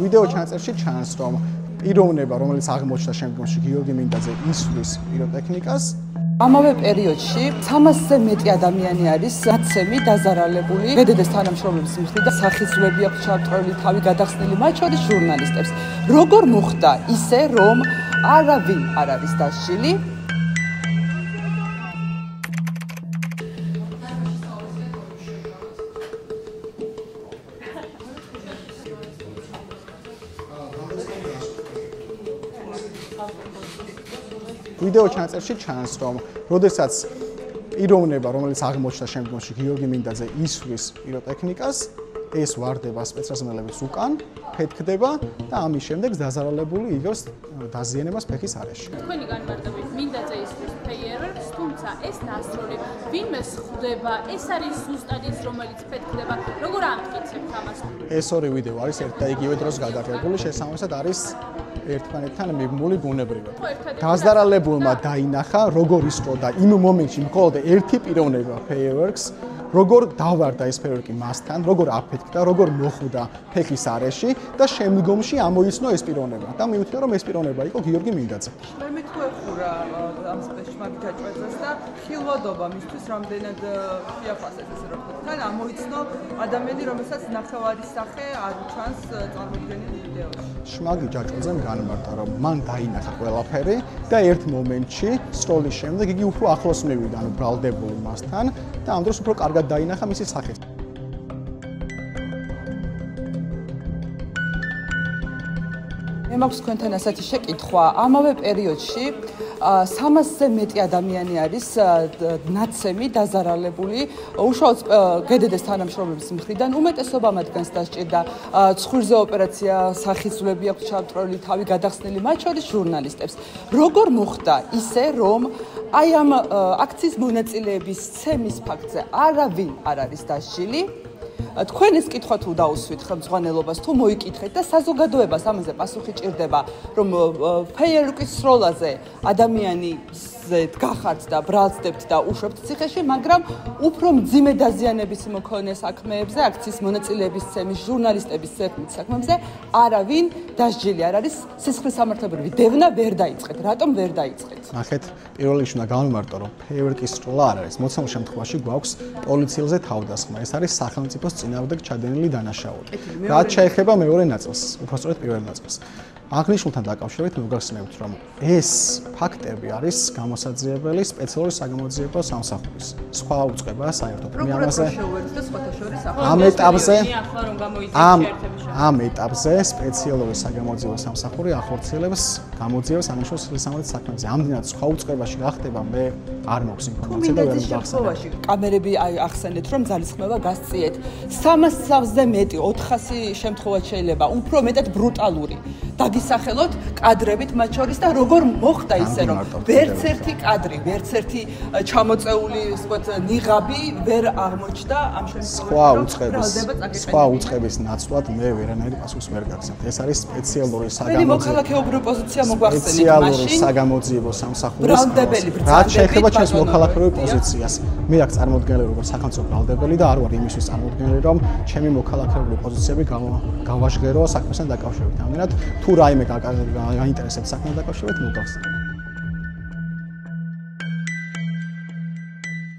ვიდეო ჩანაწერში ჩანს, რომ პიროვნება, რომელიც აღმოჩნდა შემდგომში გიორგი მინდაძე ისვრის პიროტექნიკას. ამავე პერიოდში 300-ზე მეტი ადამიანი არის ნაცემი დაზარალებული ბედედეს თანამშრომლების მხრიდან სახისმლები აქვს ჩამწრული თავი გადახსნილი მათ შორის ჟურნალისტებს. როგორ მოხდა ისე, რომ არავინ არ არის დასჯილი? ვიდეო ჩანაწერში ჩანს, რომ როდესაც პიროვნება, რომელიც აღმოჩნდა შემდგომში გიორგი მინდაძე ისვრის პიროტექნიკას, ეს ვარდება სპეცრაზმელების უკან, ფეთქდება და ამის შემდეგ დაზარალებული იგავს დაზიანებას ფეხის არეში. თქვენი განმარტებით მინდაძე ისვრის ფეიერვერკს, თუმცა ეს ნასროლი ვინმეს ხვდება, ეს არის ზუსტად ის, რომელიც ფეთქდება. როგორ ამტკიცებთ ამას? ეს ორი ვიდეო არის ერთ და იგივე დროს გადაღებული, შესაბამისად არის ერთმანეთთან მიბმული ბუნებრივად. გაზარალებულმა დაინახა, როგორ ისწოდა იმ მომენტში მხოლოდ ერთი პიროვნება ფეიერვერკს, როგორ დავარდა ეს ფეიერვერკი მასთან, როგორ აფეთქდა, როგორ მოხვდა ფეხის არეში და შემდგომში ამოიცნო ეს პიროვნება. და მიუთითო, რომ ეს პიროვნება იყო გიორგი მინდაძე. მე მithუეხურა ამ სპეციალურ დაჭვეთას და ხილვადობა მისთვის რამდენად შეაფასეთ ესე რომ ვთქვათ, თან ამოიცნო ადამიანი, რომელსაც ნახევარი სახე არ ჩანს წარმოდგენილ ვიდეოში. შმაგი ჯაჭვაძემ განმარტა, რომ მან დაინახა ყველაფერი და ერთ მომენტში სროლის შემდეგ იგი უფრო ახლოს მივიდა, ანუ ბრალდებული მასთან და ამ დროს უფრო კარგად დაინახა მისი სახე. მე მაქვს თქვენთან ასეთი შეკითხვა. ამავე პერიოდში 300-ზე მეტი ადამიანი არის ნაცემი დაზარალებული უშუალოდ ბედედეს თანამშრომლების მხრიდან. უმეტესობა მათგანს დასჭირდა ცხვირზე ოპერაცია, სახისმლები აქვს ჩამწრული თავი გადახსნილი მათ შორის ჟურნალისტებს. როგორ მოხდა ისე, რომ აი ამ აქციის მონაწილეების ცემის ფაქტზე არავინ არ არის დასჯილი? თქვენ ეს კითხვა თუ დაუსვით ხელმძღვანელობას თუ მოიკითხეთ და საზოგადოებას ამაზე პასუხი ჭირდება, რომ ფეიერვერკის სროლაზე ადამიანი გახართ და ბრალცდებთ და უშვებთ ციხეში, მაგრამ უფრო მძიმე დაზიანების მქონე საქმეებზე, აქციის მონაწილეების ცემის, ჟურნალისტების საქმეებზე არავინ დასჯილი არ არის. სისხლის სამართლებრივი დევნა ვერ დაიწყეთ. რატომ ვერ დაიწყეთ? ნახეთ, პირველ რიგში უნდა გავიმარტო, რომ ფეიერვერკის სროლა არ არის. მოცემულ შემთხვევაში გვაქვს პოლიციელზე თავდასხმა. ეს არის სახელმწიფოს წინააღმდეგ ჩადენილი დანაშაული. რაც შეეხება მეორე ნაწილს, უпростоრეთ პირველ ნაწილს. აღნიშნულთან დაკავშირებით მოგახსენებთ, რომ ეს ფაქტები არის გამოსაძიებელი სპეციალური საგამოძიებო სამსახურის. სხვა უწყება საერთოდ მე ამაზე ამ ეტაპზე სპეციალური საგამოძიებო სამსახური ახორციელებს გამოძიებას აღნიშნულ სისხლისამართლის საქმეებზე. ამდენად სხვა უწყებაში რა ხდება, მე არ მაქვს ინფორმაცია და ვერ მოგახსენებ. კამერები ახსენეთ, რომ ძალისხმევა გასწიეთ. 300-ზე მეტი 400 შემთხვევაში შეიძლება უფრო მეტად ბრუტალური. დაგისახელოთ კადრებით მათ შორის და როგორ მოხდა ისე, რომ ვერც ერთი კადრი, ვერც ერთი ჩამოწეული, ვთქვათ, ნიღაბი ვერ აღმოჩნდა ამ შემთხვევაში. სხვა უწყების ნაცვლად მე ვერანაირი პასუხს ვერ გაგზავნებ. ეს არის სპეციალური მოქალაქეობრივი პოზიცია მოგახსენეთ მაშინ. სპეციალური საგამოძიებო სამსახურის რაც შეეხება ჩვენს მოქალაქეობრივ პოზიციას. მე აქ წარმოდგენელი როგორც სახელმწიფო ბრალდებელი და არ ვარ იმისთვის წარმოდგენელი, რომ ჩემი მოქალაქეობრივი პოზიციები გავაჟღერო საქმესთან დაკავშირებით. ამდენად თუ რაიმე გაინტერესებს საქმესთან დაკავშირებით, მოგახსენებთ.